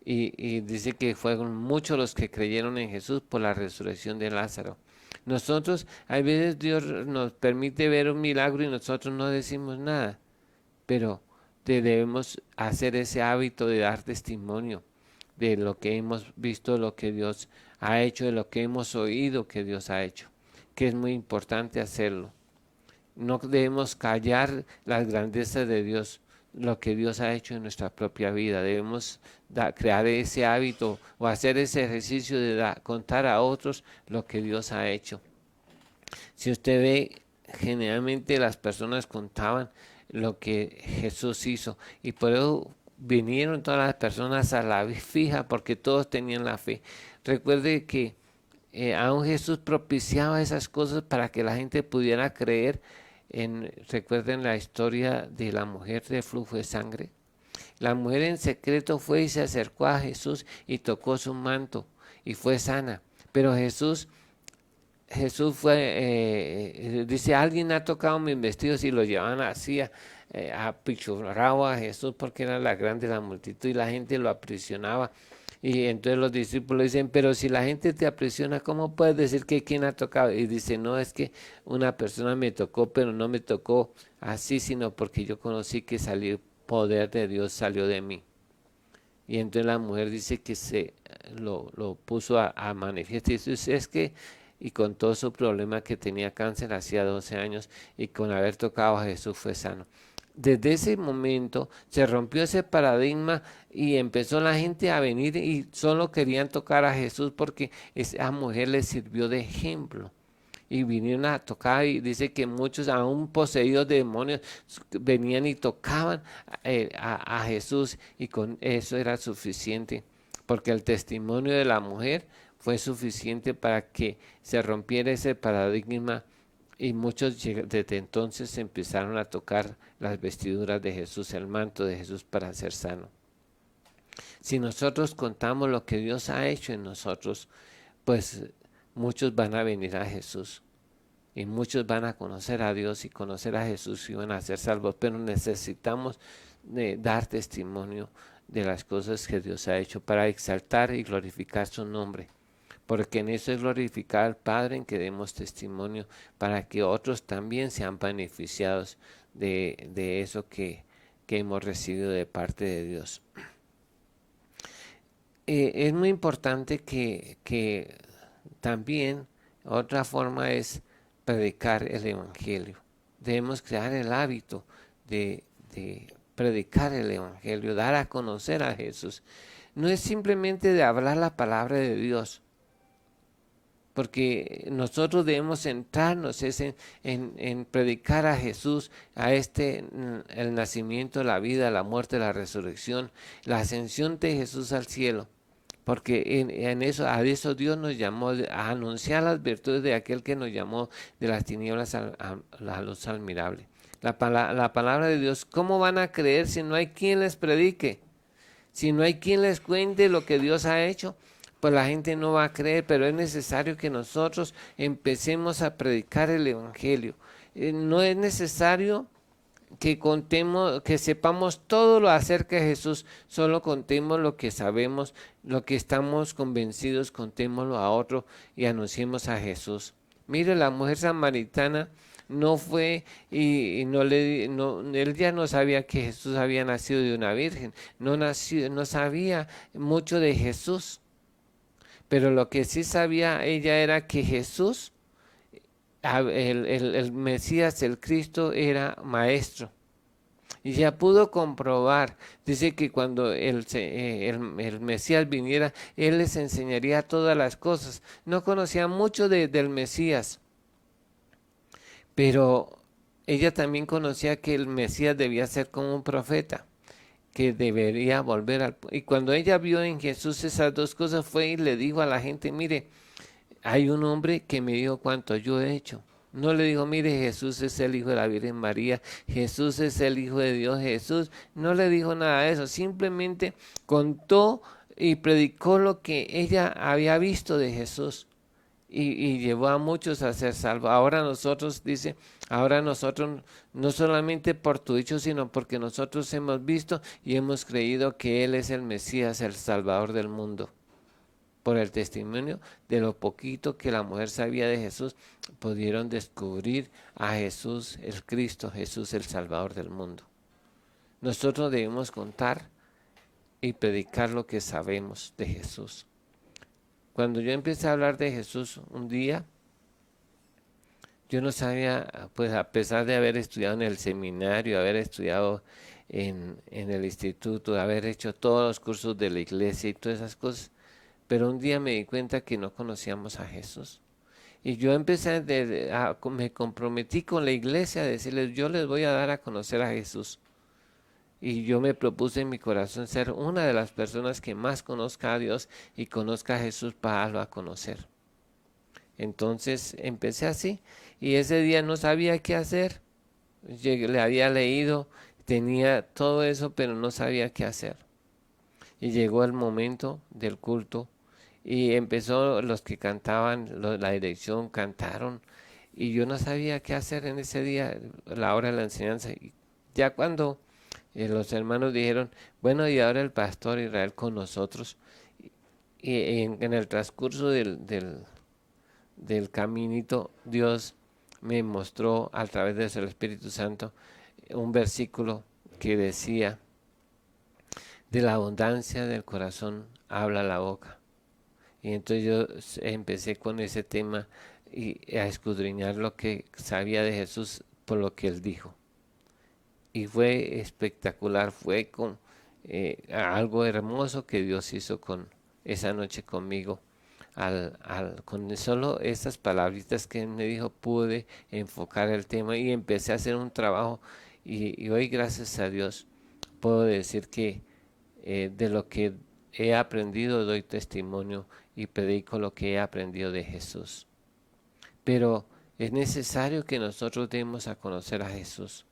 Y dice que fueron muchos los que creyeron en Jesús por la resurrección de Lázaro. Nosotros, a veces Dios nos permite ver un milagro y nosotros no decimos nada, pero debemos hacer ese hábito de dar testimonio de lo que hemos visto, lo que Dios ha hecho, de lo que hemos oído que Dios ha hecho, que es muy importante hacerlo. No debemos callar las grandezas de Dios, lo que Dios ha hecho en nuestra propia vida. Debemos crear ese hábito o hacer ese ejercicio de contar a otros lo que Dios ha hecho. Si usted ve, generalmente las personas contaban lo que Jesús hizo y por eso vinieron todas las personas a la fija porque todos tenían la fe. Recuerde que aún Jesús propiciaba esas cosas para que la gente pudiera creer. Recuerden la historia de la mujer de flujo de sangre. La mujer en secreto fue y se acercó a Jesús y tocó su manto y fue sana. Pero Jesús dice, alguien ha tocado mis vestidos y lo llevaban así apichurrado a Jesús porque era la grande la multitud y la gente lo aprisionaba. Y entonces los discípulos dicen, pero si la gente te aprisiona, ¿cómo puedes decir que quién ha tocado? Y dice, no, es que una persona me tocó, pero no me tocó así, sino porque yo conocí que salió poder de Dios, salió de mí. Y entonces la mujer dice que lo puso a manifiesto. Y dice, es que, y con todo su problema que tenía cáncer hacía 12 años, y con haber tocado a Jesús fue sano. Desde ese momento se rompió ese paradigma y empezó la gente a venir y solo querían tocar a Jesús porque esa mujer les sirvió de ejemplo. Y vinieron a tocar y dice que muchos aún poseídos de demonios venían y tocaban a Jesús y con eso era suficiente porque el testimonio de la mujer fue suficiente para que se rompiera ese paradigma y muchos desde entonces empezaron a tocar las vestiduras de Jesús, el manto de Jesús para ser sano. Si nosotros contamos lo que Dios ha hecho en nosotros, pues muchos van a venir a Jesús y muchos van a conocer a Dios y conocer a Jesús y van a ser salvos, pero necesitamos dar testimonio de las cosas que Dios ha hecho para exaltar y glorificar su nombre. Porque en eso es glorificar al Padre, en que demos testimonio para que otros también sean beneficiados de eso que hemos recibido de parte de Dios. Es muy importante que también otra forma es predicar el Evangelio. Debemos crear el hábito de predicar el Evangelio, dar a conocer a Jesús. No es simplemente de hablar la palabra de Dios, porque nosotros debemos centrarnos en predicar a Jesús, el nacimiento, la vida, la muerte, la resurrección, la ascensión de Jesús al cielo, porque a eso Dios nos llamó, a anunciar las virtudes de aquel que nos llamó de las tinieblas a la luz admirable. La palabra de Dios, ¿cómo van a creer si no hay quien les predique? Si no hay quien les cuente lo que Dios ha hecho, pues la gente no va a creer, pero es necesario que nosotros empecemos a predicar el Evangelio. No es necesario que contemos, que sepamos todo lo acerca de Jesús, solo contemos lo que sabemos, lo que estamos convencidos, contémoslo a otro y anunciemos a Jesús. Mire, la mujer samaritana no fue él ya no sabía que Jesús había nacido de una virgen, no sabía mucho de Jesús. Pero lo que sí sabía ella era que Jesús, el Mesías, el Cristo, era maestro. y ya pudo comprobar. Dice que cuando el Mesías viniera, Él les enseñaría todas las cosas. No conocía mucho del Mesías, pero ella también conocía que el Mesías debía ser como un profeta, que debería volver al... Y cuando ella vio en Jesús esas dos cosas, fue y le dijo a la gente, mire, hay un hombre que me dijo cuánto yo he hecho. No le dijo, mire, Jesús es el Hijo de la Virgen María, Jesús es el Hijo de Dios, Jesús. No le dijo nada de eso, simplemente contó y predicó lo que ella había visto de Jesús. Y llevó a muchos a ser salvos. Ahora nosotros, dice, ahora nosotros no solamente por tu dicho, sino porque nosotros hemos visto y hemos creído que Él es el Mesías, el Salvador del mundo. Por el testimonio de lo poquito que la mujer sabía de Jesús, pudieron descubrir a Jesús el Cristo, Jesús el Salvador del mundo. Nosotros debemos contar y predicar lo que sabemos de Jesús. Cuando yo empecé a hablar de Jesús un día, yo no sabía, pues a pesar de haber estudiado en el seminario, haber estudiado en el instituto, haber hecho todos los cursos de la iglesia y todas esas cosas, pero un día me di cuenta que no conocíamos a Jesús. Y yo empecé, me comprometí con la iglesia a decirles, yo les voy a dar a conocer a Jesús. Y yo me propuse en mi corazón ser una de las personas que más conozca a Dios y conozca a Jesús para darlo a conocer. Entonces empecé así y ese día no sabía qué hacer. Le había leído, tenía todo eso, pero no sabía qué hacer. Y llegó el momento del culto y empezó los que cantaban, la dirección cantaron y yo no sabía qué hacer en ese día, la hora de la enseñanza. Y ya cuando los hermanos dijeron, bueno, y ahora el pastor Israel con nosotros, y en el transcurso del caminito, Dios me mostró a través del Espíritu Santo un versículo que decía, de la abundancia del corazón habla la boca. Y entonces yo empecé con ese tema y a escudriñar lo que sabía de Jesús por lo que él dijo. Y fue espectacular, fue con algo hermoso que Dios hizo con esa noche conmigo. Con solo esas palabritas que él me dijo pude enfocar el tema y empecé a hacer un trabajo y hoy gracias a Dios puedo decir que de lo que he aprendido doy testimonio y predico lo que he aprendido de Jesús. Pero es necesario que nosotros demos a conocer a Jesús,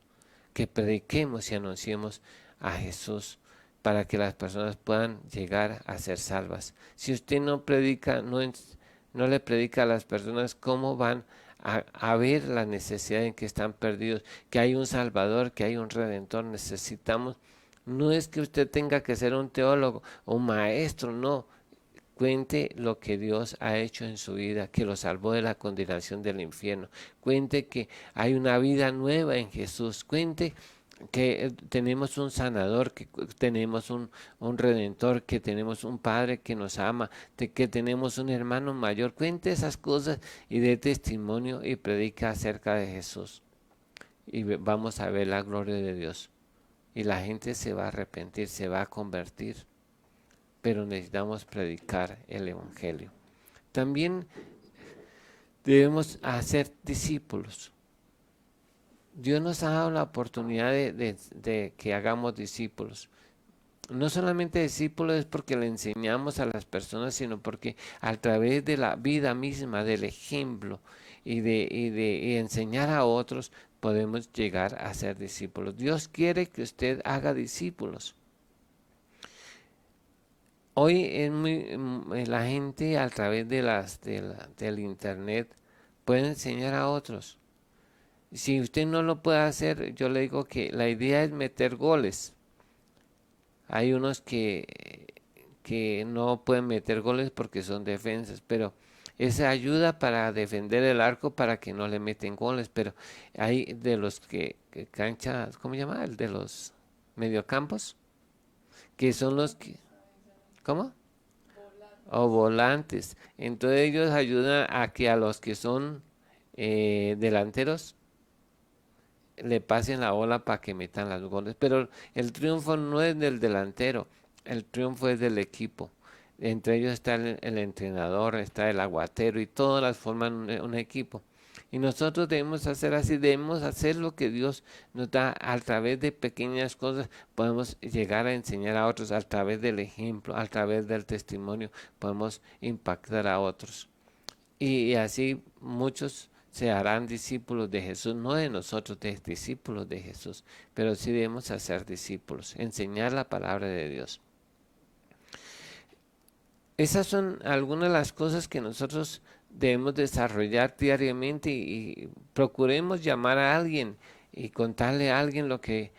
que prediquemos y anunciemos a Jesús para que las personas puedan llegar a ser salvas. Si usted no predica, no le predica a las personas, ¿cómo van a ver la necesidad en que están perdidos? Que hay un Salvador, que hay un Redentor, necesitamos. No es que usted tenga que ser un teólogo o un maestro, no. Cuente lo que Dios ha hecho en su vida, que lo salvó de la condenación del infierno. Cuente que hay una vida nueva en Jesús. Cuente que tenemos un sanador, que tenemos un redentor, que tenemos un padre que nos ama, que tenemos un hermano mayor. Cuente esas cosas y dé testimonio y predica acerca de Jesús. Y vamos a ver la gloria de Dios. Y la gente se va a arrepentir, se va a convertir. Pero necesitamos predicar el Evangelio. También debemos hacer discípulos. Dios nos ha dado la oportunidad de que hagamos discípulos. No solamente discípulos es porque le enseñamos a las personas, sino porque a través de la vida misma, del ejemplo y enseñar a otros, podemos llegar a ser discípulos. Dios quiere que usted haga discípulos. Hoy la gente a través del internet puede enseñar a otros. Si usted no lo puede hacer, yo le digo que la idea es meter goles. Hay unos que no pueden meter goles porque son defensas, pero esa ayuda para defender el arco para que no le meten goles. Pero hay de los que canchas, ¿cómo se llama? El de los mediocampos, que son los que... ¿Cómo? O volantes. Entonces ellos ayudan a que a los que son delanteros le pasen la bola para que metan los goles. Pero el triunfo no es del delantero, el triunfo es del equipo. Entre ellos está el entrenador, está el aguatero y todas las forman un equipo. Y nosotros debemos hacer así, debemos hacer lo que Dios nos da a través de pequeñas cosas. Podemos llegar a enseñar a otros a través del ejemplo, a través del testimonio, podemos impactar a otros. Y así muchos se harán discípulos de Jesús, no de nosotros, de discípulos de Jesús, pero sí debemos hacer discípulos, enseñar la palabra de Dios. Esas son algunas de las cosas que nosotros debemos desarrollar diariamente y procuremos llamar a alguien y contarle a alguien lo que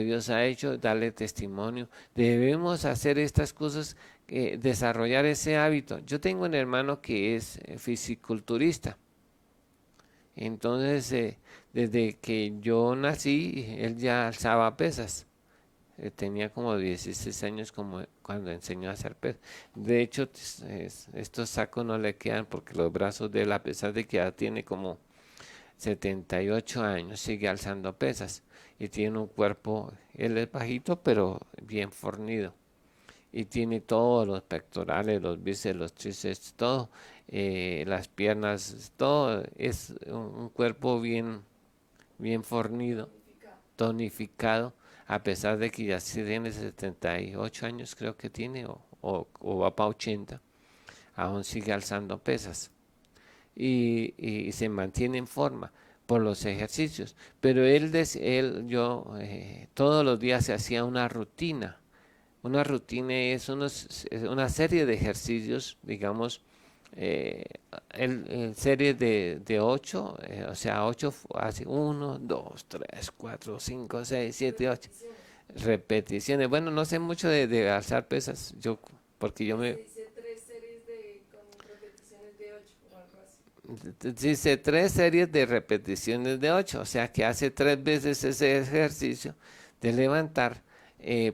Dios ha hecho, darle testimonio. Debemos hacer estas cosas, desarrollar ese hábito. Yo tengo un hermano que es fisiculturista. Entonces, desde que yo nací, él ya alzaba pesas. Tenía como 16 años como cuando enseñó a hacer pesas. De hecho, estos sacos no le quedan porque los brazos de él, a pesar de que ya tiene como 78 años, sigue alzando pesas. Y tiene un cuerpo, él es bajito, pero bien fornido. Y tiene todos los pectorales, los bíceps, los tríceps, todo, las piernas, todo. Es un cuerpo bien fornido, tonificado, a pesar de que ya tiene 78 años, creo que tiene, o va para 80, aún sigue alzando pesas y se mantiene en forma por los ejercicios. Pero todos los días se hacía una rutina. Una rutina es una serie de ejercicios, digamos, eh, serie de 8, o sea, 8 hace 1, 2, 3, 4, 5, 6, 7, 8 repeticiones. Bueno, no sé mucho de alzar pesas, porque yo Se me dice 3 series con repeticiones de 8 o algo así. dice 3 series de repeticiones de 8, o sea que hace 3 veces ese ejercicio de levantar,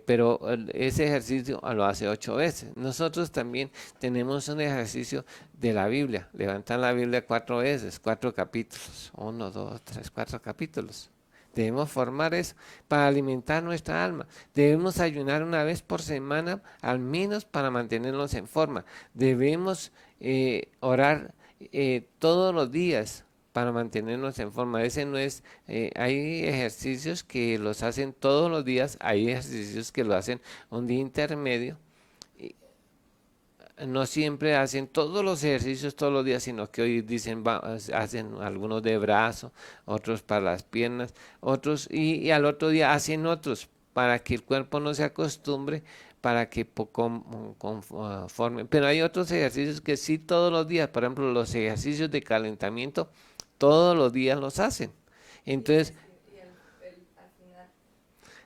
pero ese ejercicio lo hace 8 veces. Nosotros también tenemos un ejercicio de la Biblia, levantar la Biblia 4 veces, 4 capítulos, 1, 2, 3, 4 capítulos. Debemos formar eso para alimentar nuestra alma. Debemos ayunar una vez por semana, al menos para mantenernos en forma. Debemos orar todos los días para mantenernos en forma. Ese no es, hay ejercicios que los hacen todos los días, hay ejercicios que lo hacen un día intermedio. No siempre hacen todos los ejercicios todos los días, sino que hoy dicen hacen algunos de brazo, otros para las piernas, otros y al otro día hacen otros para que el cuerpo no se acostumbre, para que conforme. Pero hay otros ejercicios que sí todos los días, por ejemplo, los ejercicios de calentamiento, todos los días los hacen. Entonces, Al final.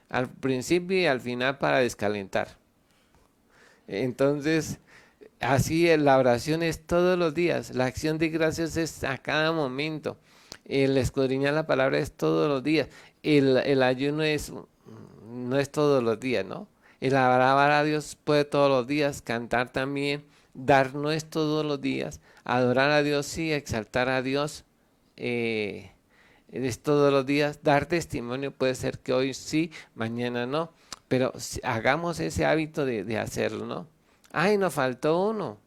al principio y al final para descalentar. Entonces, así es, la oración es todos los días, la acción de gracias es a cada momento, el escudriñar la palabra es todos los días, el ayuno no es todos los días, ¿no? El alabar a Dios puede todos los días, cantar también, dar no es todos los días, adorar a Dios sí, exaltar a Dios eh, es todos los días, dar testimonio puede ser que hoy sí, mañana no, pero hagamos ese hábito de hacerlo, ¿no? Ay, nos faltó uno,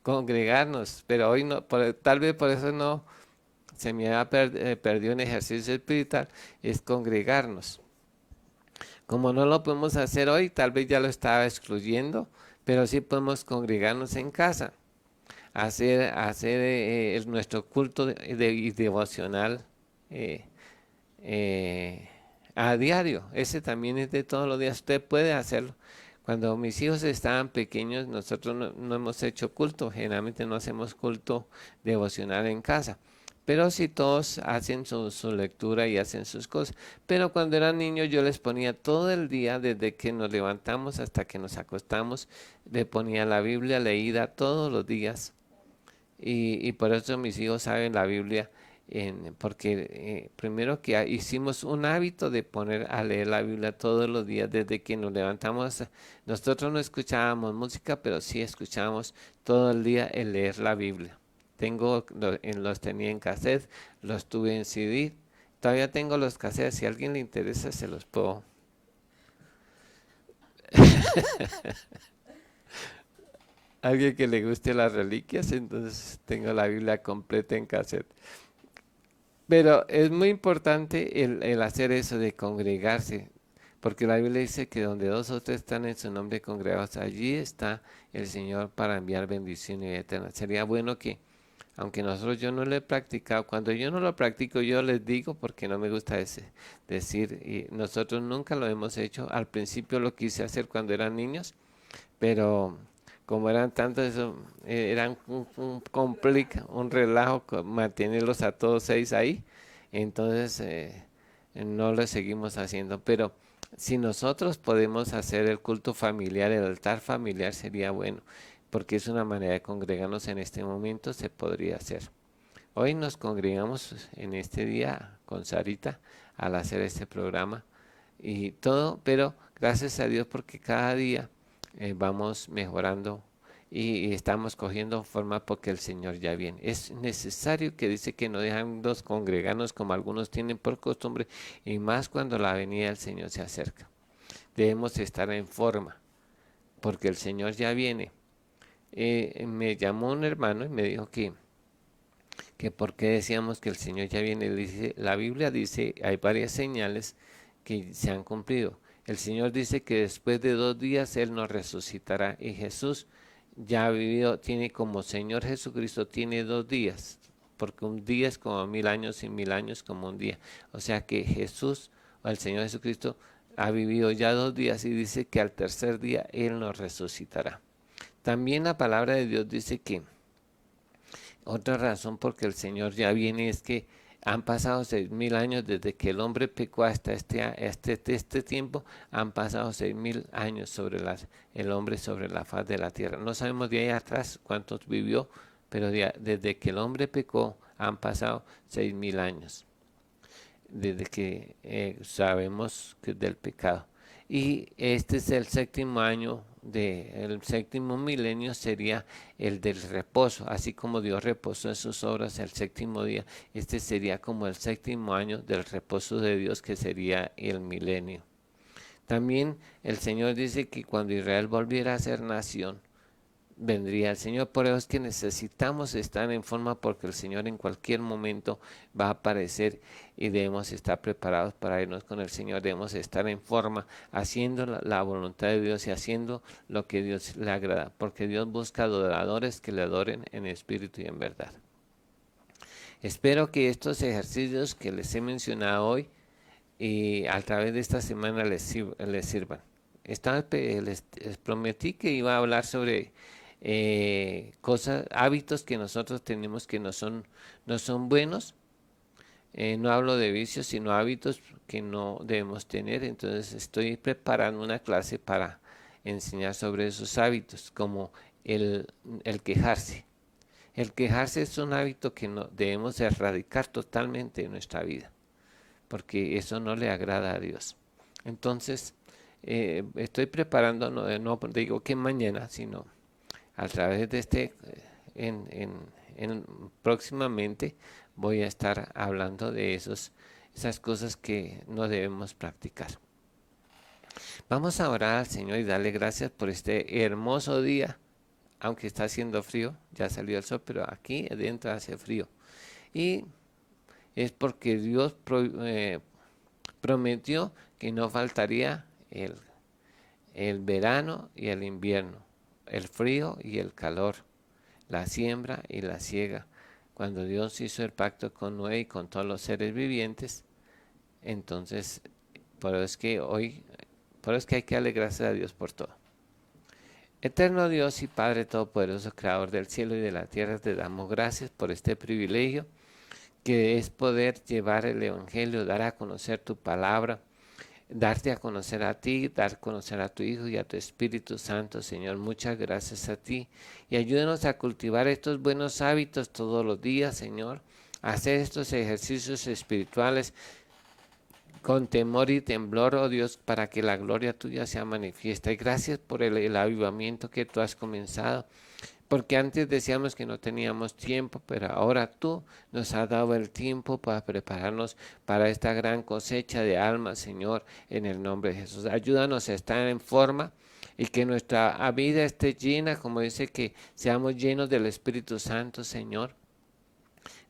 congregarnos, pero hoy no, tal vez por eso no se me ha perdido un ejercicio espiritual, es congregarnos. Como no lo podemos hacer hoy, tal vez ya lo estaba excluyendo, pero sí podemos congregarnos en casa, hacer nuestro culto y devocional eh, eh, a diario. Ese también es de todos los días. Usted puede hacerlo. Cuando mis hijos estaban pequeños, nosotros no hemos hecho culto. Generalmente no hacemos culto devocional en casa. Pero si todos hacen su lectura y hacen sus cosas. Pero cuando eran niños yo les ponía todo el día, desde que nos levantamos hasta que nos acostamos, le ponía la Biblia leída todos los días. Y por eso mis hijos saben la Biblia, porque primero que hicimos un hábito de poner a leer la Biblia todos los días desde que nos levantamos. Nosotros no escuchábamos música, pero sí escuchábamos todo el día el leer la Biblia. Los tenía en cassette, los tuve en CD, todavía tengo los cassettes, si a alguien le interesa se los puedo. Alguien que le guste las reliquias, entonces tengo la Biblia completa en cassette. Pero es muy importante el hacer eso de congregarse, porque la Biblia dice que donde dos o tres están en su nombre congregados, allí está el Señor para enviar bendición y vida eterna. Sería bueno que, aunque yo no lo he practicado, cuando yo no lo practico yo les digo porque no me gusta decir, y nosotros nunca lo hemos hecho. Al principio lo quise hacer cuando eran niños, pero como eran tantos, eso eran un relajo mantenerlos a todos seis ahí, entonces no lo seguimos haciendo. Pero si nosotros podemos hacer el culto familiar, el altar familiar sería bueno, porque es una manera de congregarnos en este momento, se podría hacer. Hoy nos congregamos en este día con Sarita al hacer este programa y todo, pero gracias a Dios porque cada día vamos mejorando y estamos cogiendo forma porque el Señor ya viene. Es necesario que dice que no dejamos congregarnos como algunos tienen por costumbre y más cuando la venida del Señor se acerca. Debemos estar en forma porque el Señor ya viene. Me llamó un hermano y me dijo que por qué decíamos que el Señor ya viene. Dice, la Biblia dice, hay varias señales que se han cumplido. El Señor dice que después de 2 días Él nos resucitará y Jesús ya ha vivido, tiene como Señor Jesucristo, tiene 2 días, porque un día es como 1000 años y 1000 años como un día. O sea que Jesús, o el Señor Jesucristo, ha vivido ya 2 días y dice que al tercer día Él nos resucitará. También la palabra de Dios dice que otra razón porque el Señor ya viene es que han pasado 6000 años desde que el hombre pecó hasta este tiempo, han pasado 6000 años sobre el hombre sobre la faz de la tierra. No sabemos de ahí atrás cuántos vivió, pero desde que el hombre pecó han pasado 6000 años, desde que sabemos que es del pecado. Y este es el séptimo año, el séptimo milenio sería el del reposo, así como Dios reposó en sus obras el séptimo día, este sería como el séptimo año del reposo de Dios, que sería el milenio. También el Señor dice que cuando Israel volviera a ser nación, vendría el Señor. Por eso es que necesitamos estar en forma, porque el Señor en cualquier momento va a aparecer y debemos estar preparados para irnos con el Señor. Debemos estar en forma, haciendo la voluntad de Dios y haciendo lo que Dios le agrada, porque Dios busca adoradores que le adoren en espíritu y en verdad. Espero que estos ejercicios que les he mencionado hoy y a través de esta semana les sirvan. Les prometí que iba a hablar sobre hábitos que nosotros tenemos que no son buenos. No hablo de vicios, sino hábitos que no debemos tener. Entonces estoy preparando una clase para enseñar sobre esos hábitos, como el quejarse. El quejarse es un hábito que no debemos erradicar totalmente en nuestra vida, porque eso no le agrada a Dios. Entonces, estoy preparando, no digo que mañana, sino a través de próximamente voy a estar hablando de esas cosas que no debemos practicar. Vamos a orar al Señor y darle gracias por este hermoso día, aunque está haciendo frío, ya salió el sol, pero aquí adentro hace frío. Y es porque Dios prometió que no faltaría el verano y el invierno, el frío y el calor, la siembra y la siega. Cuando Dios hizo el pacto con Noé y con todos los seres vivientes, entonces por eso es que hay que darle gracias a Dios por todo. Eterno Dios y Padre Todopoderoso, Creador del cielo y de la tierra, te damos gracias por este privilegio que es poder llevar el Evangelio, dar a conocer tu palabra, darte a conocer a ti, dar a conocer a tu Hijo y a tu Espíritu Santo. Señor, muchas gracias a ti y ayúdanos a cultivar estos buenos hábitos todos los días, Señor, a hacer estos ejercicios espirituales con temor y temblor, oh Dios, para que la gloria tuya sea manifiesta. Y gracias por el avivamiento que tú has comenzado, Porque antes decíamos que no teníamos tiempo, pero ahora tú nos has dado el tiempo para prepararnos para esta gran cosecha de almas, Señor, en el nombre de Jesús. Ayúdanos a estar en forma y que nuestra vida esté llena, como dice, que seamos llenos del Espíritu Santo, Señor.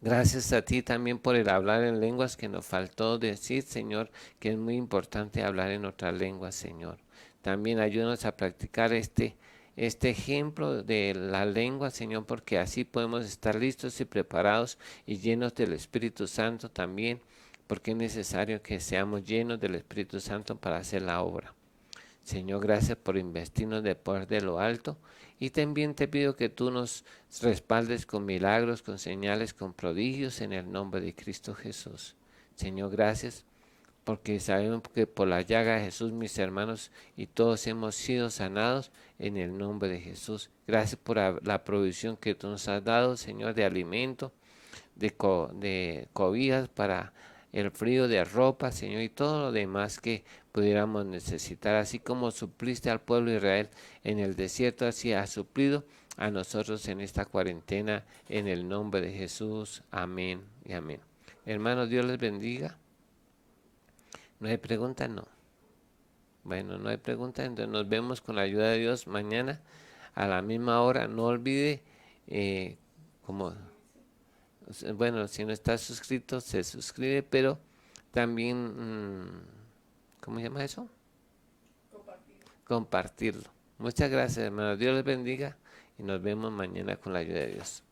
Gracias a ti también por el hablar en lenguas que nos faltó decir, Señor, que es muy importante hablar en otras lenguas, Señor. También ayúdanos a practicar este ejemplo de la lengua, Señor, porque así podemos estar listos y preparados y llenos del Espíritu Santo también, porque es necesario que seamos llenos del Espíritu Santo para hacer la obra. Señor, gracias por investirnos de poder de lo alto y también te pido que tú nos respaldes con milagros, con señales, con prodigios en el nombre de Cristo Jesús. Señor, gracias porque sabemos que por la llaga de Jesús mis hermanos y todos hemos sido sanados en el nombre de Jesús. Gracias por la provisión que tú nos has dado, Señor, de alimento, de cobijas para el frío, de ropa, Señor, y todo lo demás que pudiéramos necesitar, así como supliste al pueblo de Israel en el desierto, así has suplido a nosotros en esta cuarentena, en el nombre de Jesús. Amén y amén. Hermanos, Dios les bendiga. ¿No hay preguntas? No. Bueno, no hay preguntas, entonces nos vemos con la ayuda de Dios mañana a la misma hora. No olvide, como bueno, si no está suscrito, se suscribe, pero también, ¿cómo se llama eso? Compartirlo. Muchas gracias, hermanos. Dios les bendiga y nos vemos mañana con la ayuda de Dios.